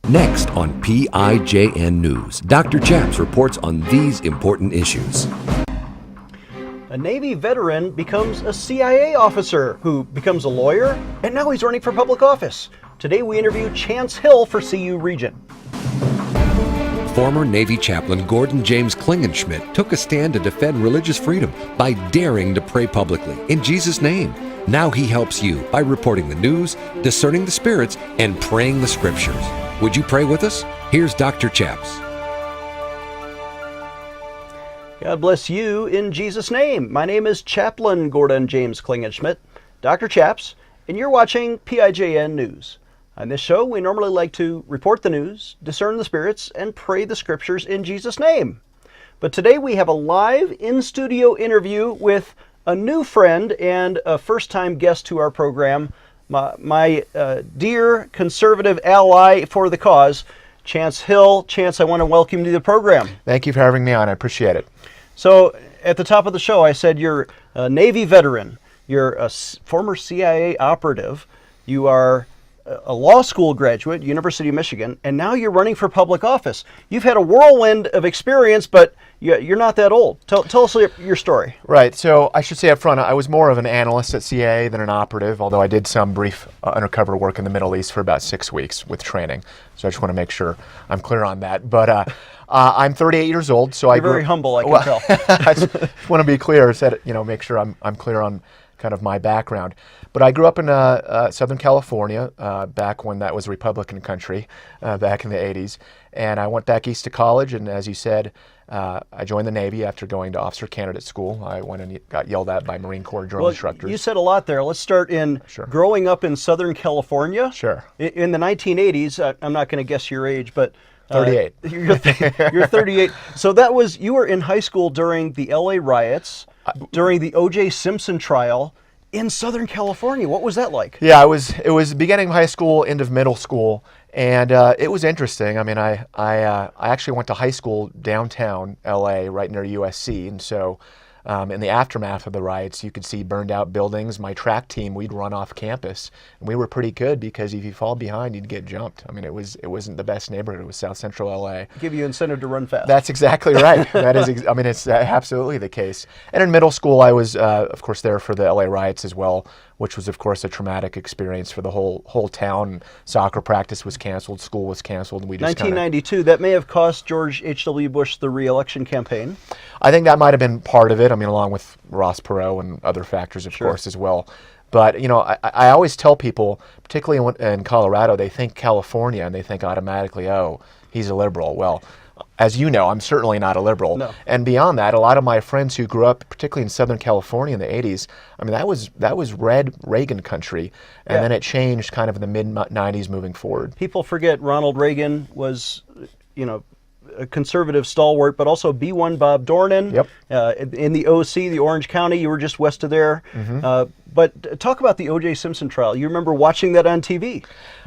Next on PIJN News, Dr. Chaps reports on these important issues. A Navy veteran becomes a CIA officer who becomes a lawyer, and now he's running for public office. Today we interview Chance Hill for CU Regent. Former Navy chaplain Gordon James Klingenschmidt took a stand to defend religious freedom by daring to pray publicly in Jesus' name. Now he helps you by reporting the news, discerning the spirits, and praying the scriptures. Would you pray with us? Here's Dr. Chaps. God bless you in Jesus' name. My name is Chaplain Gordon James Klingenschmidt, Dr. Chaps, and you're watching PIJN News. On this show, we normally like to report the news, discern the spirits, and pray the scriptures in Jesus' name. But today we have a live in-studio interview with a new friend and a first-time guest to our program, my dear conservative ally for the cause, Chance Hill. Chance, I want to welcome you to the program. Thank you for having me on. I appreciate it. So at the top of the show, I said you're a Navy veteran, you're a former CIA operative, you are a law school graduate, University of Michigan, and now you're running for public office. You've had a whirlwind of experience, but you're not that old. Tell us your story. Right. So I should say up front, I was more of an analyst at CIA than an operative, although I did some brief undercover work in the Middle East for about 6 weeks with training. So I just want to make sure I'm clear on that. But I'm 38 years old, so you're very humble, I can tell. I just want to be clear, make sure I'm clear on kind of my background. But I grew up in Southern California back when that was a Republican country, back in the 80s. And I went back east to college, and as you said, I joined the Navy after going to officer candidate school. I went and got yelled at by Marine Corps drill instructors. You said a lot there. Let's start in growing up in Southern California. Sure. In the 1980s, I'm not going to guess your age, but 38. You're 38. So you were in high school during the LA riots, during the O.J. Simpson trial in Southern California. What was that like? Yeah, it was beginning of high school, end of middle school, and it was interesting. I mean, I actually went to high school downtown LA, right near USC, and so in the aftermath of the riots, you could see burned out buildings. My track team, we'd run off campus, and we were pretty good because if you fall behind, you'd get jumped. I mean, it wasn't the best neighborhood. It was South Central LA. Give you incentive to run fast. That's exactly right. It's absolutely the case. And in middle school, I was, of course, there for the LA riots as well, which was, of course, a traumatic experience for the whole town. Soccer practice was canceled, school was canceled, and we just 1992. That may have cost George H.W. Bush the re-election campaign. I think that might have been part of it. I mean, along with Ross Perot and other factors, of course, as well. But I always tell people, particularly in Colorado, they think California and they think automatically, oh, he's a liberal. Well, as you know, I'm certainly not a liberal. No. And beyond that, a lot of my friends who grew up, particularly in Southern California in the 80s, I mean, that was red Reagan country, and then it changed kind of in the mid-90s moving forward. People forget Ronald Reagan was, a conservative stalwart, but also B1 Bob Dornan. Yep. In the OC, the Orange County, you were just west of there. Mm-hmm. But talk about the O.J. Simpson trial. You remember watching that on TV?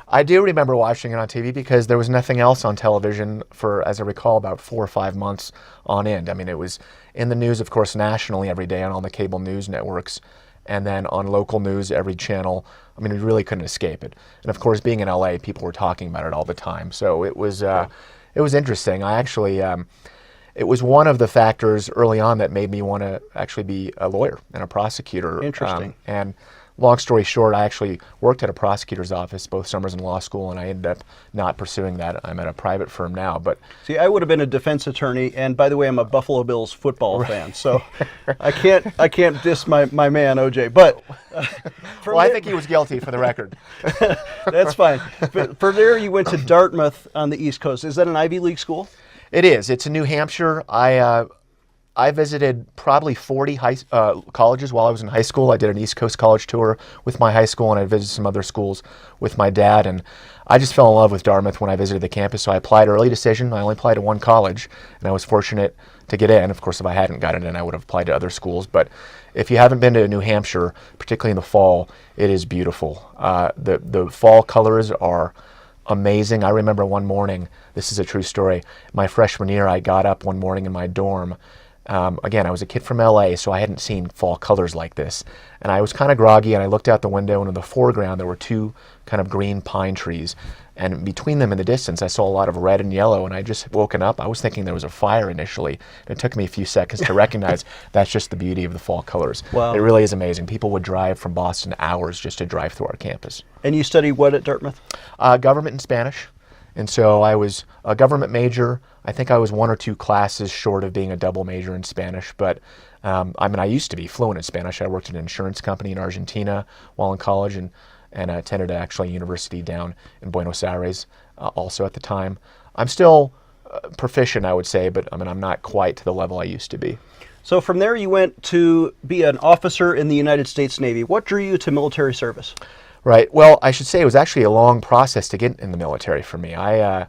I do remember watching it on TV because there was nothing else on television for, as I recall, about 4 or 5 months on end. I mean, it was in the news, of course, nationally every day on all the cable news networks, and then on local news, every channel. I mean, we really couldn't escape it. And of course, being in LA, people were talking about it all the time. So it was interesting. I actually, it was one of the factors early on that made me want to actually be a lawyer and a prosecutor. Interesting. And long story short, I actually worked at a prosecutor's office both summers in law school, and I ended up not pursuing that. I'm at a private firm now. But see, I would have been a defense attorney, and by the way, I'm a Buffalo Bills football fan, so I can't diss my man OJ. But well, I think he was guilty, for the record. That's fine. But for there, you went to Dartmouth on the East Coast. Is that an Ivy League school? It is. It's in New Hampshire. I visited probably 40 colleges while I was in high school. I did an East Coast college tour with my high school, and I visited some other schools with my dad. And I just fell in love with Dartmouth when I visited the campus, so I applied early decision. I only applied to one college, and I was fortunate to get in. Of course, if I hadn't gotten in, I would have applied to other schools. But if you haven't been to New Hampshire, particularly in the fall, it is beautiful. The fall colors are amazing. I remember one morning, this is a true story, my freshman year, I got up one morning in my dorm. Again, I was a kid from LA, so I hadn't seen fall colors like this. And I was kind of groggy, and I looked out the window, and in the foreground there were two kind of green pine trees. And between them in the distance, I saw a lot of red and yellow, and I just woken up. I was thinking there was a fire initially, and it took me a few seconds to recognize that's just the beauty of the fall colors. Wow. It really is amazing. People would drive from Boston hours just to drive through our campus. And you study what at Dartmouth? Government and Spanish. And so I was a government major. I think I was 1 or 2 classes short of being a double major in Spanish, but I used to be fluent in Spanish. I worked at an insurance company in Argentina while in college, and attended actually a university down in Buenos Aires also at the time. I'm still proficient, I would say, but I'm not quite to the level I used to be. So from there you went to be an officer in the United States Navy. What drew you to military service? Right. Well, I should say it was actually a long process to get in the military for me. I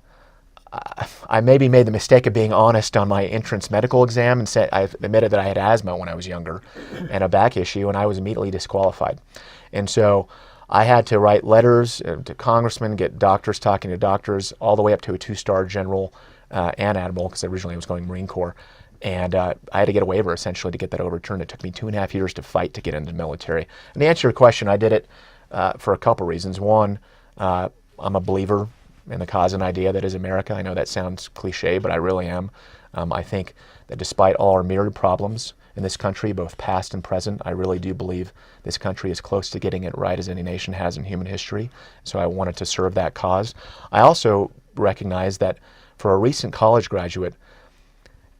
maybe made the mistake of being honest on my entrance medical exam and said I admitted that I had asthma when I was younger and a back issue, and I was immediately disqualified. And so I had to write letters to congressmen, get doctors talking to doctors, all the way up to a 2-star general and admiral, because originally I was going Marine Corps. And I had to get a waiver essentially to get that overturned. It took me 2.5 years to fight to get into the military. And to answer your question, I did it for a couple reasons. One, I'm a believer in the cause and idea that is America. I know that sounds cliche, but I really am. I think that despite all our myriad problems in this country, both past and present, I really do believe this country is close to getting it right as any nation has in human history. So I wanted to serve that cause. I also recognize that for a recent college graduate,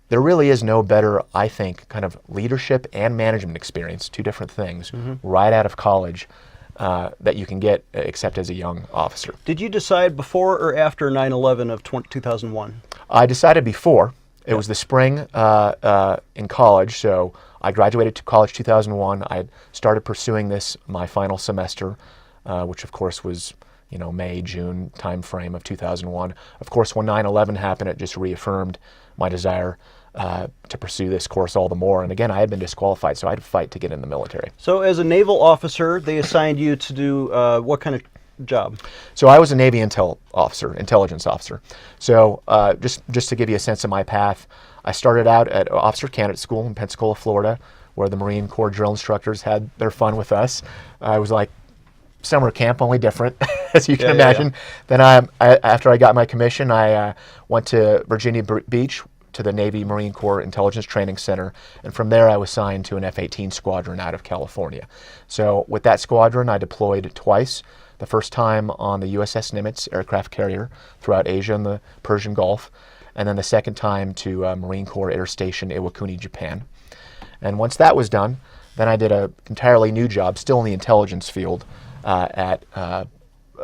there really is no better, I think, kind of leadership and management experience, 2 different things, right out of college that you can get except as a young officer. Did you decide before or after 9/11 of 2001? I decided before. It was the spring in college, so I graduated to college 2001. I started pursuing this my final semester, which of course was May, June time frame of 2001. Of course, when 9/11 happened, it just reaffirmed my desire to pursue this course all the more. And again, I had been disqualified, so I had to fight to get in the military. So as a naval officer, they assigned you to do what kind of job? So I was a Navy intelligence officer. So just to give you a sense of my path, I started out at Officer Candidate School in Pensacola, Florida, where the Marine Corps drill instructors had their fun with us. It was like summer camp, only different, as you can imagine. Then after I got my commission, I went to Virginia Beach to the Navy Marine Corps Intelligence Training Center, and from there I was assigned to an F-18 squadron out of California. So with that squadron, I deployed twice. The first time on the USS Nimitz aircraft carrier throughout Asia and the Persian Gulf, and then the second time to Marine Corps Air Station Iwakuni, Japan. And once that was done, then I did an entirely new job, still in the intelligence field, at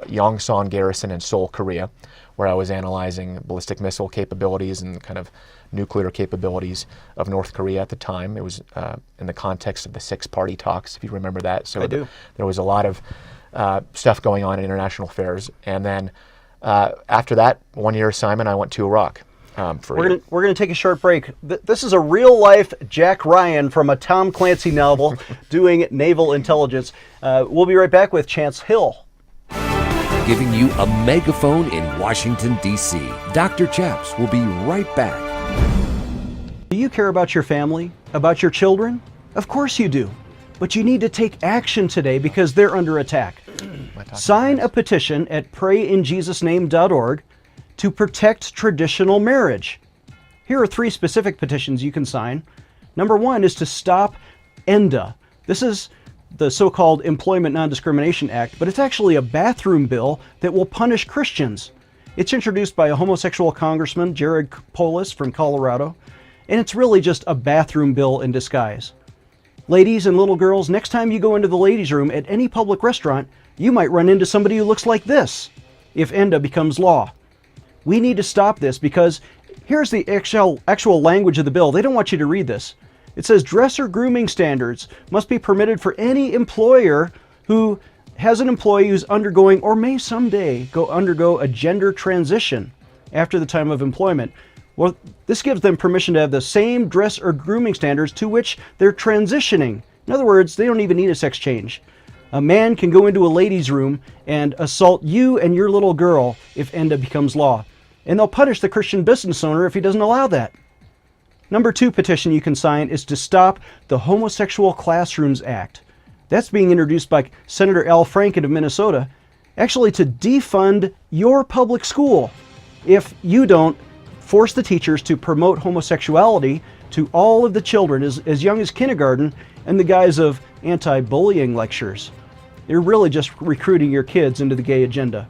Yongsan Garrison in Seoul, Korea, where I was analyzing ballistic missile capabilities and kind of nuclear capabilities of North Korea at the time. It was in the context of the Six-Party Talks, if you remember that. So I do. There was a lot of stuff going on in international affairs. And then after that 1-year assignment, I went to Iraq. We're going to take a short break. This is a real-life Jack Ryan from a Tom Clancy novel doing naval intelligence. We'll be right back with Chance Hill. Giving you a megaphone in Washington, D.C. Dr. Chaps will be right back. Do you care about your family? About your children? Of course you do. But you need to take action today because they're under attack. Sign a petition at prayinjesusname.org to protect traditional marriage. Here are 3 specific petitions you can sign. Number 1 is to stop ENDA. This is the so-called Employment Non-Discrimination Act, but it's actually a bathroom bill that will punish Christians. It's introduced by a homosexual congressman, Jared Polis from Colorado, and it's really just a bathroom bill in disguise. Ladies and little girls, next time you go into the ladies' room at any public restaurant, you might run into somebody who looks like this if ENDA becomes law. We need to stop this because here's the actual language of the bill. They don't want you to read this. It says dress or grooming standards must be permitted for any employer who has an employee who's undergoing or may someday undergo a gender transition after the time of employment. Well, this gives them permission to have the same dress or grooming standards to which they're transitioning. In other words, they don't even need a sex change. A man can go into a ladies' room and assault you and your little girl if ENDA becomes law. And they'll punish the Christian business owner if he doesn't allow that. Number 2 petition you can sign is to stop the Homosexual Classrooms Act. That's being introduced by Senator Al Franken of Minnesota, actually to defund your public school if you don't force the teachers to promote homosexuality to all of the children as young as kindergarten in the guise of anti-bullying lectures. You're really just recruiting your kids into the gay agenda.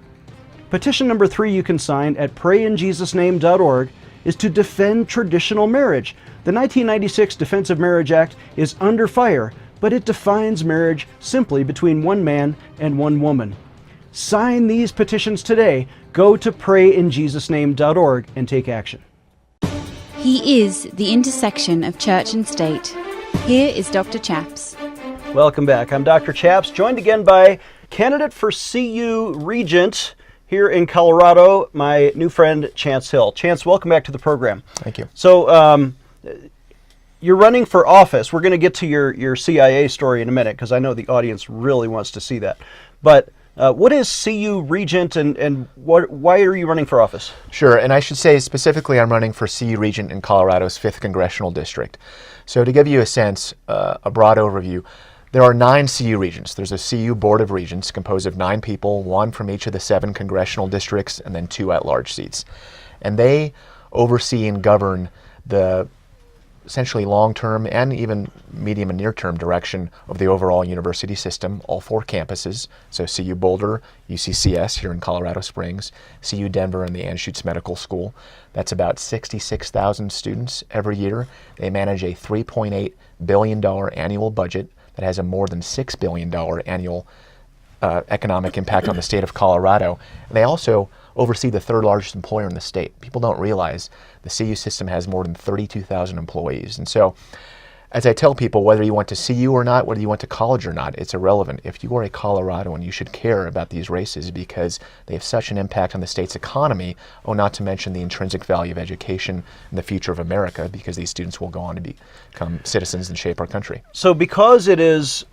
Petition number 3 you can sign at prayinjesusname.org is to defend traditional marriage. The 1996 Defense of Marriage Act is under fire, but it defines marriage simply between one man and one woman. Sign these petitions today. Go to prayinjesusname.org and take action. He is the intersection of church and state. Here is Dr. Chaps. Welcome back. I'm Dr. Chaps, joined again by candidate for CU Regent here in Colorado, my new friend Chance Hill. Chance, welcome back to the program. Thank you. So you're running for office. We're going to get to your CIA story in a minute because I know the audience really wants to see that. But what is CU Regent and why are you running for office? Sure, and I should say specifically I'm running for CU Regent in Colorado's 5th Congressional District. So to give you a sense, a broad overview, there are 9 CU Regents. There's a CU Board of Regents composed of 9 people, 1 from each of the 7 congressional districts, and then 2 at-large seats. And they oversee and govern the essentially long-term and even medium and near-term direction of the overall university system, all 4 campuses. So CU Boulder, UCCS here in Colorado Springs, CU Denver, and the Anschutz Medical School. That's about 66,000 students every year. They manage a $3.8 billion annual budget that has a more than $6 billion annual economic impact on the state of Colorado. And they also oversee the 3rd largest employer in the state. People don't realize the CU system has more than 32,000 employees. And so, as I tell people, whether you went to CU or not, whether you went to college or not, it's irrelevant. If you are a Coloradoan, you should care about these races because they have such an impact on the state's economy, not to mention the intrinsic value of education and the future of America, because these students will go on to become citizens and shape our country. So because it is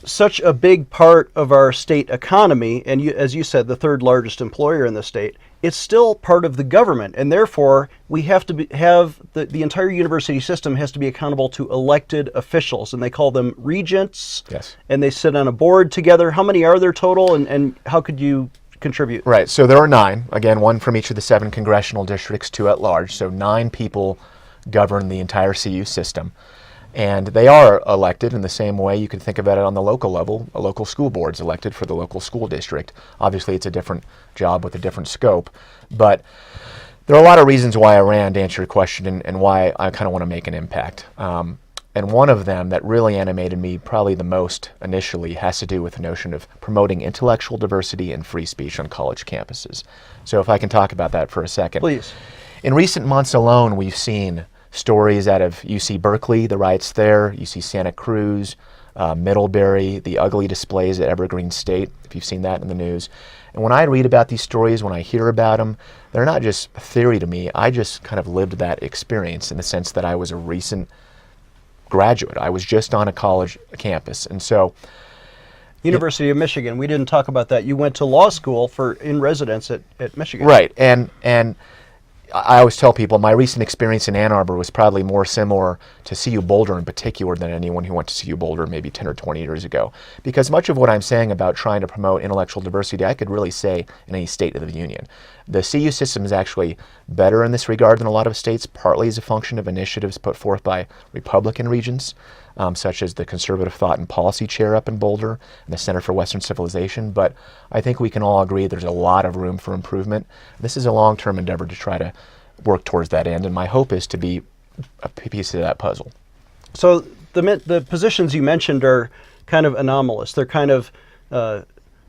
such a big part of our state economy, and as you said, the 3rd largest employer in the state, it's still part of the government, and therefore we have to have the entire university system has to be accountable to elected officials, and they call them regents. Yes. And they sit on a board together. How many are there total, and how could you contribute? Right, so there are 9, again, 1 from each of the 7 congressional districts, 2 at large, so 9 people govern the entire CU system. And they are elected in the same way you could think about it on the local level. A local school board's elected for the local school district. Obviously, it's a different job with a different scope. But there are a lot of reasons why I ran, to answer your question, and why I kind of want to make an impact. And one of them that really animated me probably the most initially has to do with the notion of promoting intellectual diversity and free speech on college campuses. So if I can talk about that for a second. Please. In recent months alone, we've seen stories out of UC Berkeley, the riots there, UC Santa Cruz, Middlebury, the ugly displays at Evergreen State, if you've seen that in the news. And when I read about these stories, when I hear about them, they're not just a theory to me. I just kind of lived that experience in the sense that I was a recent graduate. I was just on a college campus. And so University of Michigan, we didn't talk about that. You went to law school in residence at Michigan. Right. And I always tell people my recent experience in Ann Arbor was probably more similar to CU Boulder in particular than anyone who went to CU Boulder maybe 10 or 20 years ago. Because much of what I'm saying about trying to promote intellectual diversity, I could really say in any state of the union. The CU system is actually better in this regard than a lot of states, partly as a function of initiatives put forth by Republican regents, such as the Conservative Thought and Policy Chair up in Boulder and the Center for Western Civilization. But I think we can all agree there's a lot of room for improvement. This is a long-term endeavor to try to work towards that end, and my hope is to be a piece of that puzzle. So the positions you mentioned are kind of anomalous. They're kind of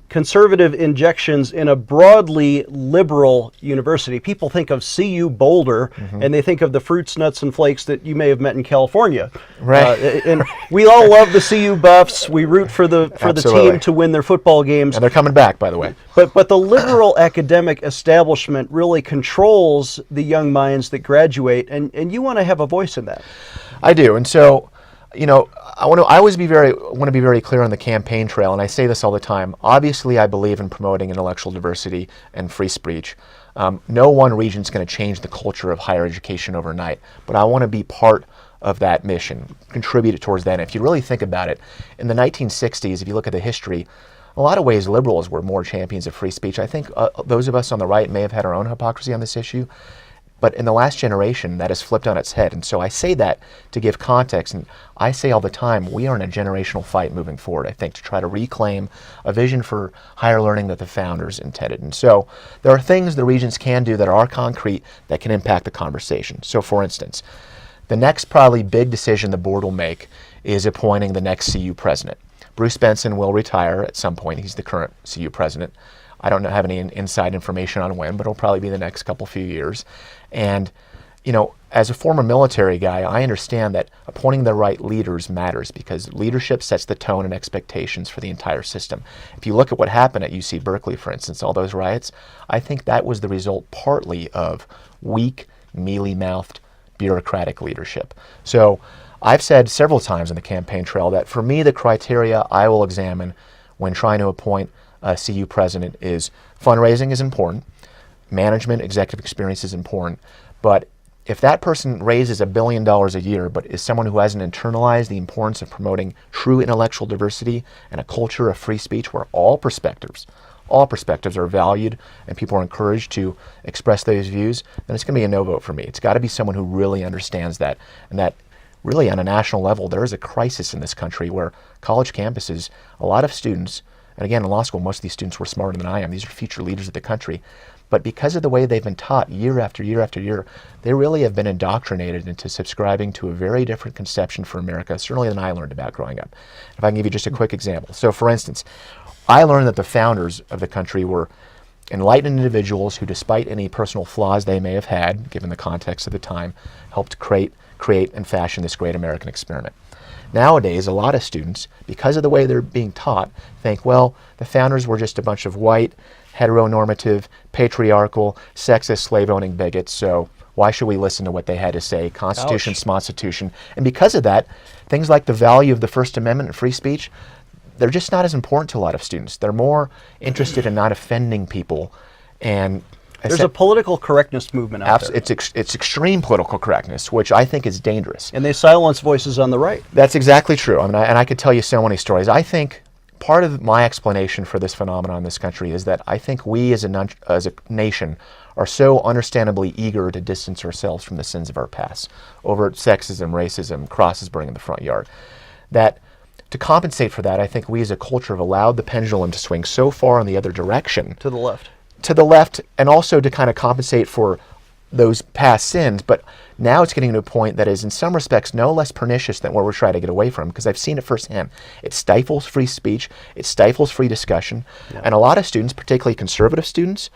conservative injections in a broadly liberal university. People think of CU Boulder, and they think of the fruits, nuts, and flakes that you may have met in California. Right. And we all love the CU Buffs. We root for the Absolutely. team to win their football games. And they're coming back, by the way. But the liberal academic establishment really controls the young minds that graduate, and you want to have a voice in that. I do, and so, I want to be very clear on the campaign trail, and I say this all the time. Obviously, I believe in promoting intellectual diversity and free speech. No one region is going to change the culture of higher education overnight, but I want to be part of that mission, contribute towards that. And if you really think about it, in the 1960s, if you look at the history, a lot of ways, liberals were more champions of free speech. I think those of us on the right may have had our own hypocrisy on this issue, but in the last generation, that has flipped on its head. And so I say that to give context, and I say all the time, we are in a generational fight moving forward, I think, to try to reclaim a vision for higher learning that the founders intended. And so there are things the Regents can do that are concrete that can impact the conversation. So for instance, the next probably big decision the board will make is appointing the next CU president. Bruce Benson will retire at some point. He's the current CU president. I don't have any inside information on when, but it'll probably be the next few years. And, as a former military guy, I understand that appointing the right leaders matters because leadership sets the tone and expectations for the entire system. If you look at what happened at UC Berkeley, for instance, all those riots, I think that was the result partly of weak, mealy-mouthed, bureaucratic leadership. So I've said several times on the campaign trail that for me, the criteria I will examine when trying to appoint a CU president is fundraising is important, management, executive experience is important, but if that person raises $1 billion a year but is someone who hasn't internalized the importance of promoting true intellectual diversity and a culture of free speech where all perspectives are valued and people are encouraged to express those views, then it's going to be a no vote for me. It's got to be someone who really understands that, and that really on a national level there is a crisis in this country where college campuses, a lot of students, and again in law school most of these students were smarter than I am, these are future leaders of the country, but because of the way they've been taught year after year after year, they really have been indoctrinated into subscribing to a very different conception for America, certainly than I learned about growing up. If I can give you just a quick example. So for instance, I learned that the founders of the country were enlightened individuals who, despite any personal flaws they may have had, given the context of the time, helped create and fashion this great American experiment. Nowadays, a lot of students, because of the way they're being taught, think, well, the founders were just a bunch of white, heteronormative, patriarchal, sexist, slave-owning bigots, so why should we listen to what they had to say? Constitution, smonstitution. And because of that, things like the value of the First Amendment and free speech, they're just not as important to a lot of students. They're more interested in not offending people. And there's a political correctness movement out there. It's extreme political correctness, which I think is dangerous. And they silence voices on the right. That's exactly true. I mean, and I could tell you so many stories. I think part of my explanation for this phenomenon in this country is that I think we as a nation are so understandably eager to distance ourselves from the sins of our past, overt sexism, racism, crosses burning in the front yard, that to compensate for that, I think we as a culture have allowed the pendulum to swing so far in the other direction. To the left. To the left, and also to kind of compensate for those past sins, but now it's getting to a point that is in some respects no less pernicious than what we're trying to get away from, because I've seen it firsthand. It stifles free speech, it stifles free discussion, and a lot of students, particularly conservative students,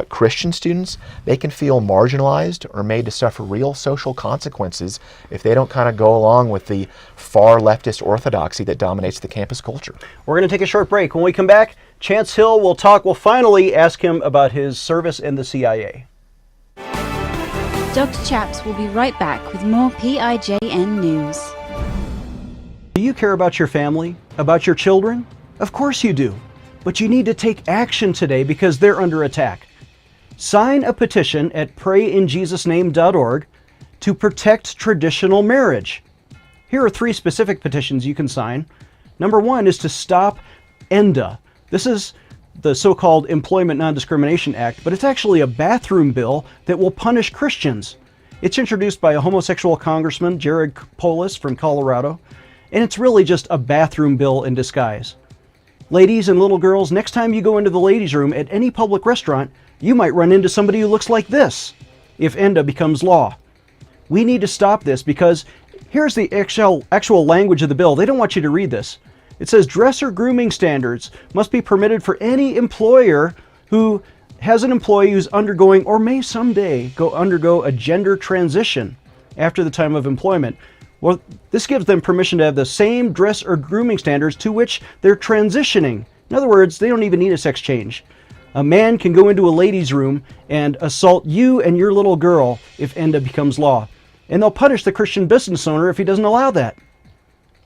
Christian students, they can feel marginalized or made to suffer real social consequences if they don't kind of go along with the far leftist orthodoxy that dominates the campus culture. We're going to take a short break. When we come back, Chance Hill will talk. We'll finally ask him about his service in the CIA. Dr. Chaps will be right back with more PIJN news. Do you care about your family? About your children? Of course you do. But you need to take action today because they're under attack. Sign a petition at prayinjesusname.org to protect traditional marriage. Here are 3 specific petitions you can sign. Number 1 is to stop ENDA. This is the so-called Employment Non-Discrimination Act, but it's actually a bathroom bill that will punish Christians. It's introduced by a homosexual congressman, Jared Polis from Colorado, and it's really just a bathroom bill in disguise. Ladies and little girls, next time you go into the ladies' room at any public restaurant, you might run into somebody who looks like this if ENDA becomes law. We need to stop this because here's the actual language of the bill. They don't want you to read this. It says dress or grooming standards must be permitted for any employer who has an employee who's undergoing or may someday undergo a gender transition after the time of employment. Well, this gives them permission to have the same dress or grooming standards to which they're transitioning. In other words, they don't even need a sex change. A man can go into a ladies' room and assault you and your little girl if ENDA becomes law. And they'll punish the Christian business owner if he doesn't allow that.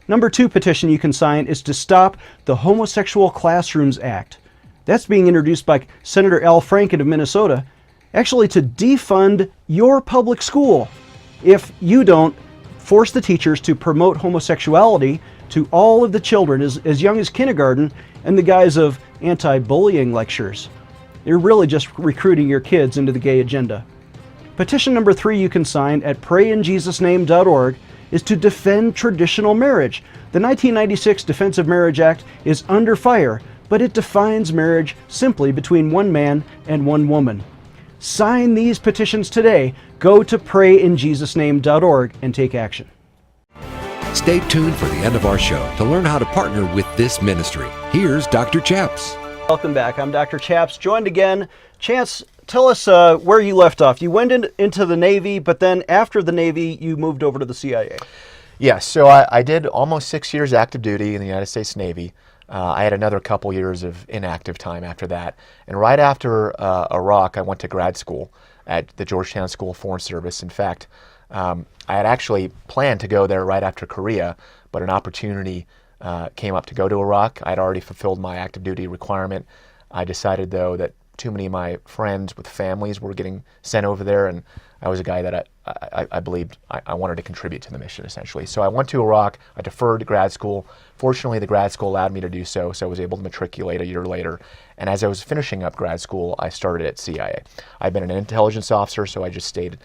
Number 2 petition you can sign is to stop the Homosexual Classrooms Act. That's being introduced by Senator Al Franken of Minnesota, actually to defund your public school if you don't forced the teachers to promote homosexuality to all of the children as young as kindergarten in the guise of anti-bullying lectures. You're really just recruiting your kids into the gay agenda. Petition number 3 you can sign at prayinjesusname.org is to defend traditional marriage. The 1996 Defense of Marriage Act is under fire, but it defines marriage simply between one man and one woman. Sign these petitions today. Go to prayinjesusname.org and take action. Stay tuned for the end of our show to learn how to partner with this ministry. Here's Dr. Chaps. Welcome back. I'm Dr. Chaps, joined again. Chance, tell us where you left off. You went into the Navy, but then after the Navy, you moved over to the CIA. Yes, so I did almost 6 years active duty in the United States Navy. I had another couple years of inactive time after that. And right after Iraq, I went to grad school at the Georgetown School of Foreign Service. In fact, I had actually planned to go there right after Korea, but an opportunity came up to go to Iraq. I'd already fulfilled my active duty requirement. I decided, though, that too many of my friends with families were getting sent over there, and I was a guy that I believed I wanted to contribute to the mission, essentially. So I went to Iraq. I deferred to grad school. Fortunately, the grad school allowed me to do so, so I was able to matriculate a year later. And as I was finishing up grad school, I started at CIA. I've been an intelligence officer, so I just stayed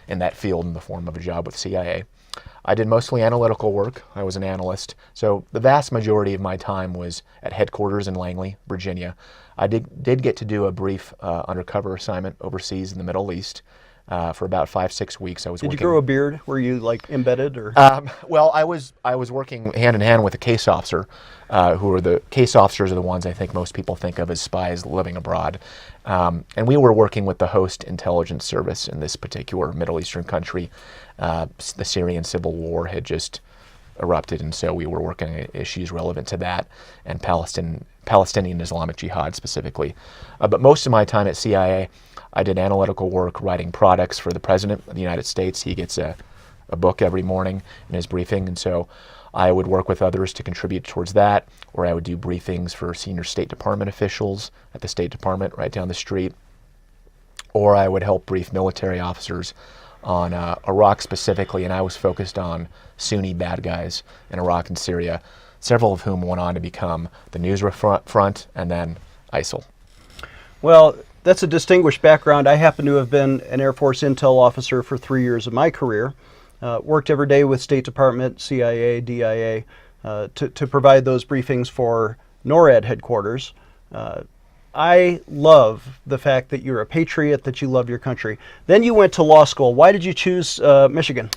in that field in the form of a job with CIA. I did mostly analytical work. I was an analyst. So the vast majority of my time was at headquarters in Langley, Virginia. I did get to do a brief undercover assignment overseas in the Middle East for about 5-6 weeks. I was Did working. you grow a beard? Were you like embedded or? Well, I was working hand in hand with a case officer, who are the case officers are the ones I think most people think of as spies living abroad, and we were working with the host intelligence service in this particular Middle Eastern country. The Syrian civil war had just erupted, and so we were working on issues relevant to that and Palestinian Islamic Jihad specifically. But most of my time at CIA, I did analytical work, writing products for the President of the United States. He gets a book every morning in his briefing, and so I would work with others to contribute towards that, or I would do briefings for senior State Department officials at the State Department right down the street, or I would help brief military officers on Iraq specifically, and I was focused on Sunni bad guys in Iraq and Syria, several of whom went on to become the Nusra Front and then ISIL. Well, that's a distinguished background. I happen to have been an Air Force intel officer for 3 years of my career. Worked every day with State Department, CIA, DIA, to provide those briefings for NORAD headquarters. I love the fact that you're a patriot, that you love your country. Then you went to law school. Why did you choose Michigan?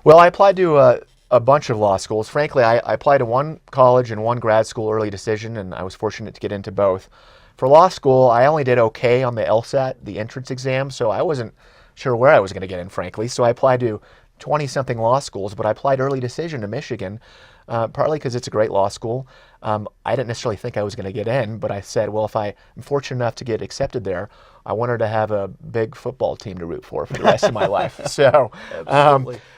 Well, I applied to a bunch of law schools. Frankly, I applied to one college and one grad school early decision, and I was fortunate to get into both. For law school, I only did okay on the LSAT, the entrance exam, so I wasn't sure where I was going to get in, frankly. So I applied to 20-something law schools, but I applied early decision to Michigan, partly because it's a great law school. I didn't necessarily think I was going to get in, but I said, well, if I'm fortunate enough to get accepted there, I wanted to have a big football team to root for the rest of my life. So,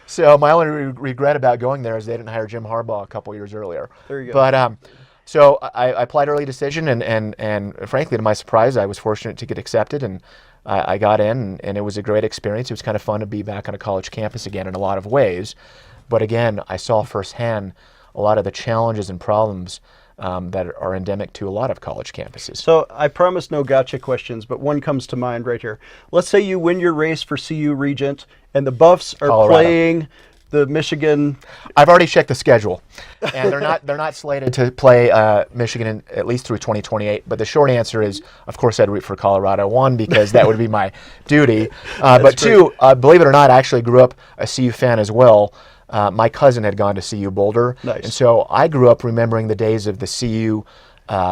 so my only regret about going there is they didn't hire Jim Harbaugh a couple years earlier. There you go. But so I applied early decision, and frankly, to my surprise, I was fortunate to get accepted, and I got in, and it was a great experience. It was kind of fun to be back on a college campus again in a lot of ways. But again, I saw firsthand a lot of the challenges and problems that are endemic to a lot of college campuses. So I promise no gotcha questions, but one comes to mind right here. Let's say you win your race for CU Regent, and the Buffs are Colorado. Playing the Michigan. I've already checked the schedule, and they're not slated to play Michigan at least through 2028. But the short answer is, of course, I'd root for Colorado. One, because that would be my duty, but two, believe it or not, I actually grew up a CU fan as well. My cousin had gone to CU Boulder, Nice. and so I grew up remembering the days of the CU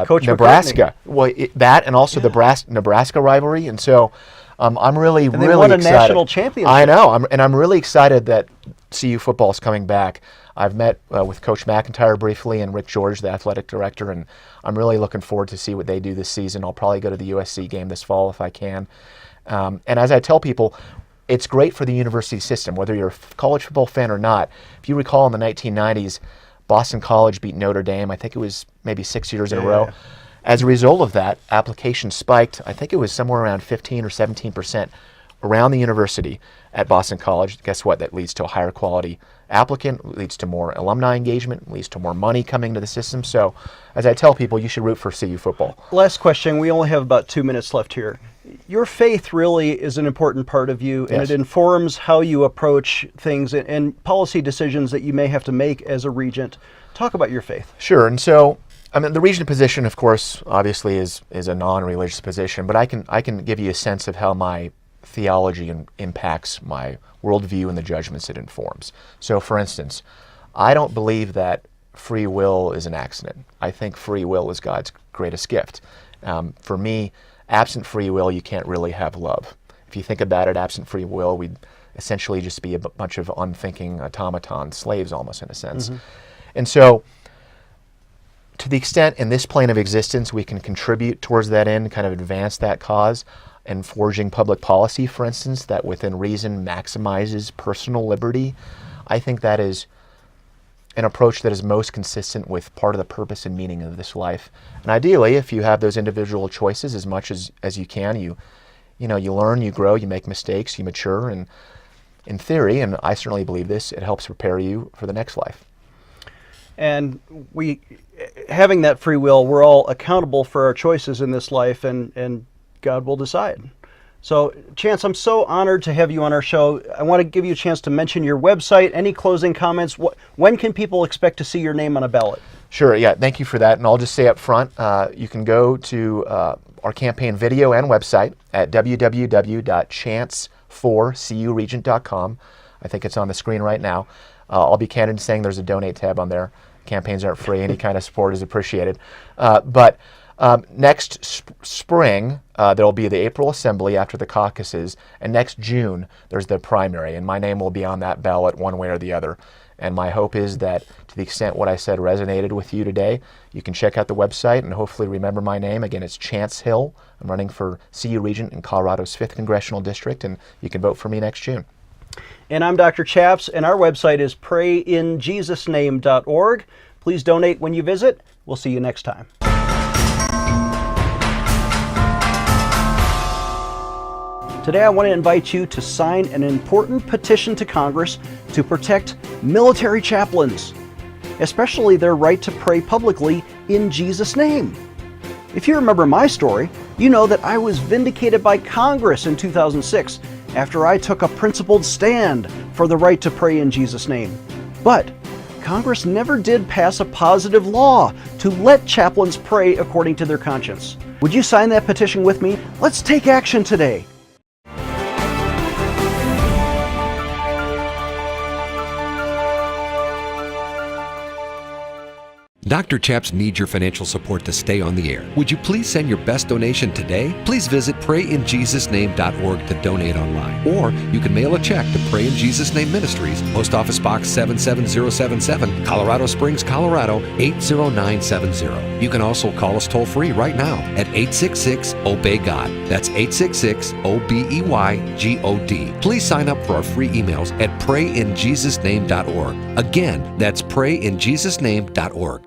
Coach Nebraska. Well, that and also the Nebraska rivalry, and so I'm really And they really won a excited. national championship. I know, I'm really excited that CU football is coming back. I've met with Coach McIntyre briefly and Rick George, the athletic director, and I'm really looking forward to see what they do this season. I'll probably go to the USC game this fall if I can. And as I tell people, it's great for the university system, whether you're a college football fan or not. If you recall in the 1990s, Boston College beat Notre Dame. I think it was maybe 6 years in a row. As a result of that, applications spiked. I think it was somewhere around 15 or 17% around the university at Boston College. Guess what? That leads to a higher quality applicant, leads to more alumni engagement, leads to more money coming to the system. So as I tell people, you should root for CU football. Last question. We only have about 2 minutes left here. Your faith really is an important part of you, and Yes. it informs how you approach things and policy decisions that you may have to make as a regent. Talk about your faith. Sure. And so, I mean, the regent position, of course, obviously is a non-religious position, but I can give you a sense of how my theology impacts my worldview and the judgments it informs. So, for instance, I don't believe that free will is an accident. I think free will is God's greatest gift. For me, absent free will, you can't really have love. If you think about it, absent free will, we'd essentially just be a bunch of unthinking automaton slaves, almost in a sense. Mm-hmm. And so, to the extent in this plane of existence we can contribute towards that end, kind of advance that cause, and forging public policy, for instance, that within reason maximizes personal liberty, I think that is an approach that is most consistent with part of the purpose and meaning of this life. And ideally, if you have those individual choices as much as you can, you learn, you grow, you make mistakes, you mature, and in theory, and I certainly believe this, it helps prepare you for the next life. And having that free will, we're all accountable for our choices in this life, and God will decide. So, Chance, I'm so honored to have you on our show. I want to give you a chance to mention your website. Any closing comments? When can people expect to see your name on a ballot? Sure, yeah, thank you for that. And I'll just say up front, you can go to our campaign video and website at www.chance4curegent.com. I think it's on the screen right now. I'll be candid in saying there's a donate tab on there. Campaigns aren't free. Any kind of support is appreciated. But next spring, there'll be the April Assembly after the caucuses, and next June, there's the primary, and my name will be on that ballot one way or the other. And my hope is that to the extent what I said resonated with you today, you can check out the website and hopefully remember my name. Again, it's Chance Hill. I'm running for CU Regent in Colorado's 5th Congressional District, and you can vote for me next June. And I'm Dr. Chaps, and our website is prayinjesusname.org. Please donate when you visit. We'll see you next time. Today I want to invite you to sign an important petition to Congress to protect military chaplains, especially their right to pray publicly in Jesus' name. If you remember my story, you know that I was vindicated by Congress in 2006 after I took a principled stand for the right to pray in Jesus' name. But Congress never did pass a positive law to let chaplains pray according to their conscience. Would you sign that petition with me? Let's take action today. Dr. Chaps needs your financial support to stay on the air. Would you please send your best donation today? Please visit prayinjesusname.org to donate online. Or you can mail a check to Pray in Jesus Name Ministries, Post Office Box 77077, Colorado Springs, Colorado 80970. You can also call us toll-free right now at 866-OBEY-GOD. That's 866-OBEY-GOD. Please sign up for our free emails at prayinjesusname.org. Again, that's prayinjesusname.org.